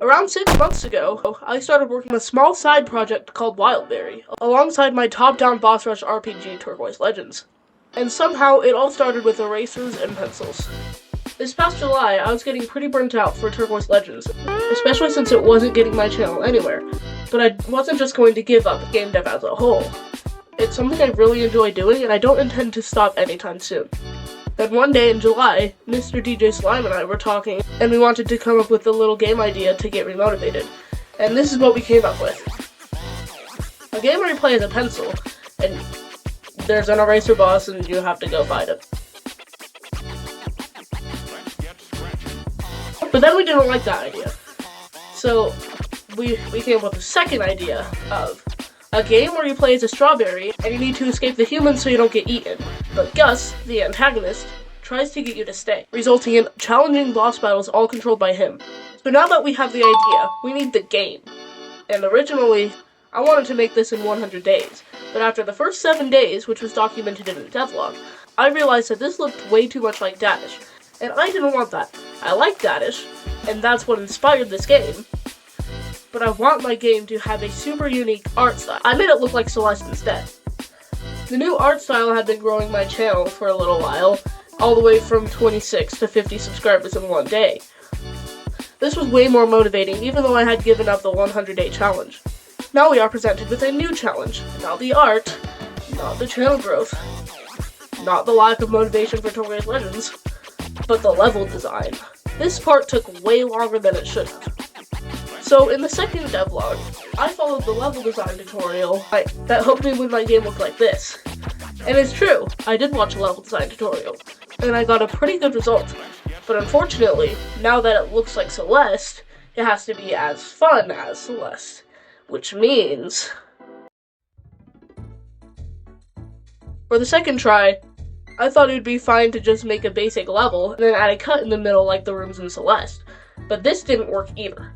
Around 6 months ago, I started working on a small side project called WildBerry, alongside my top-down boss rush RPG Turquoise Legends. And somehow, it all started with erasers and pencils. This past July, I was getting pretty burnt out for Turquoise Legends, especially since it wasn't getting my channel anywhere. But I wasn't just going to give up game dev as a whole. It's something I really enjoy doing, and I don't intend to stop anytime soon. Then one day in July, Mr. DJ Slime and I were talking, and we wanted to come up with a little game idea to get remotivated. And this is what we came up with. A game where you play as a pencil, and there's an eraser boss and you have to go fight it. But then we didn't like that idea. So we came up with a second idea of a game where you play as a strawberry, and you need to escape the humans so you don't get eaten. But Gus, the antagonist, tries to get you to stay, resulting in challenging boss battles all controlled by him. So now that we have the idea, we need the game. And originally, I wanted to make this in 100 days. But after the first 7 days, which was documented in the Devlog, I realized that this looked way too much like Dadish. And I didn't want that. I like Dadish, and that's what inspired this game. But I want my game to have a super unique art style. I made it look like Celeste instead. The new art style had been growing my channel for a little while, all the way from 26 to 50 subscribers in one day. This was way more motivating, even though I had given up the 100-day challenge. Now we are presented with a new challenge. Not the art, not the channel growth, not the lack of motivation for Turquoise Legends, but the level design. This part took way longer than it should have. So in the second devlog, I followed the level design tutorial that helped me when my game looked like this. And it's true, I did watch a level design tutorial, and I got a pretty good result. But unfortunately, now that it looks like Celeste, it has to be as fun as Celeste. Which means, for the second try, I thought it would be fine to just make a basic level and then add a cut in the middle like the rooms in Celeste. But this didn't work either.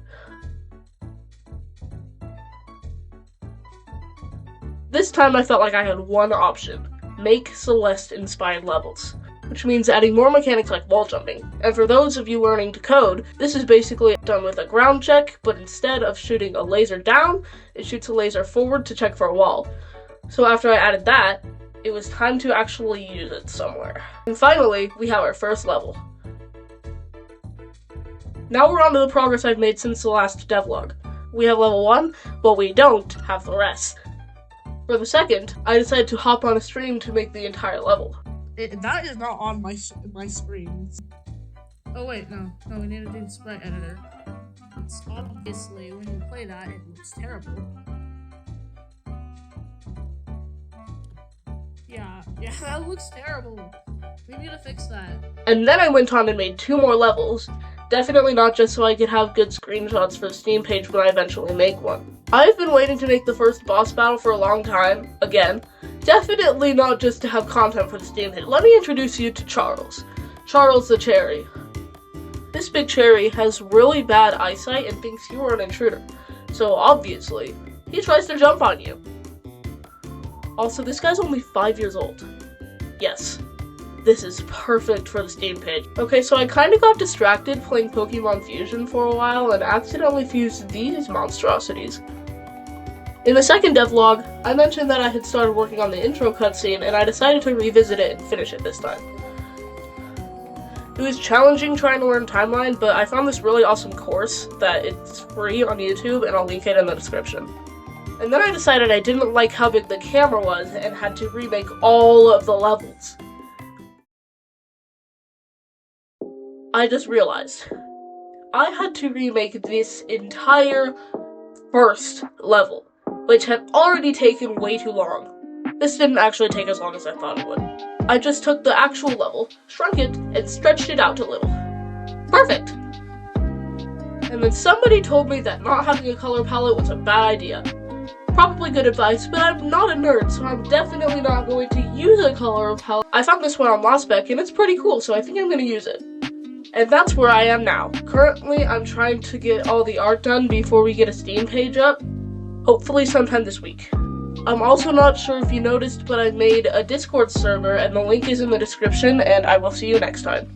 This time I felt like I had one option: make Celeste-inspired levels, which means adding more mechanics like wall jumping. And for those of you learning to code, this is basically done with a ground check, but instead of shooting a laser down, it shoots a laser forward to check for a wall. So after I added that, it was time to actually use it somewhere. And finally, we have our first level. Now we're on to the progress I've made since the last devlog. We have level 1, but we don't have the rest. For the second, I decided to hop on a stream to make the entire level. That is not on my screen. Oh wait, no, we need to do the sprite editor. It's obviously, when you play that, it looks terrible. Yeah, that looks terrible. We need to fix that. And then I went on and made 2 more levels. Definitely not just so I could have good screenshots for the Steam page when I eventually make one. I've been waiting to make the first boss battle for a long time, again. Definitely not just to have content for the Steam page. Let me introduce you to Charles. Charles the Cherry. This big cherry has really bad eyesight and thinks you are an intruder. So obviously, he tries to jump on you. Also, this guy's only 5 years old. Yes. This is perfect for the Steam page. Okay, so I kinda got distracted playing Pokemon Fusion for a while and accidentally fused these monstrosities. In the second devlog, I mentioned that I had started working on the intro cutscene, and I decided to revisit it and finish it this time. It was challenging trying to learn timeline, but I found this really awesome course that it's free on YouTube, and I'll link it in the description. And then I decided I didn't like how big the camera was and had to remake all of the levels. I just realized I had to remake this entire first level, which had already taken way too long. This didn't actually take as long as I thought it would. I just took the actual level, shrunk it, and stretched it out a little. Perfect! And then somebody told me that not having a color palette was a bad idea. Probably good advice, but I'm not a nerd, so I'm definitely not going to use a color palette. I found this one on LostSpec, and it's pretty cool, so I think I'm gonna use it. And that's where I am now. Currently, I'm trying to get all the art done before we get a Steam page up. Hopefully sometime this week. I'm also not sure if you noticed, but I made a Discord server, and the link is in the description, and I will see you next time.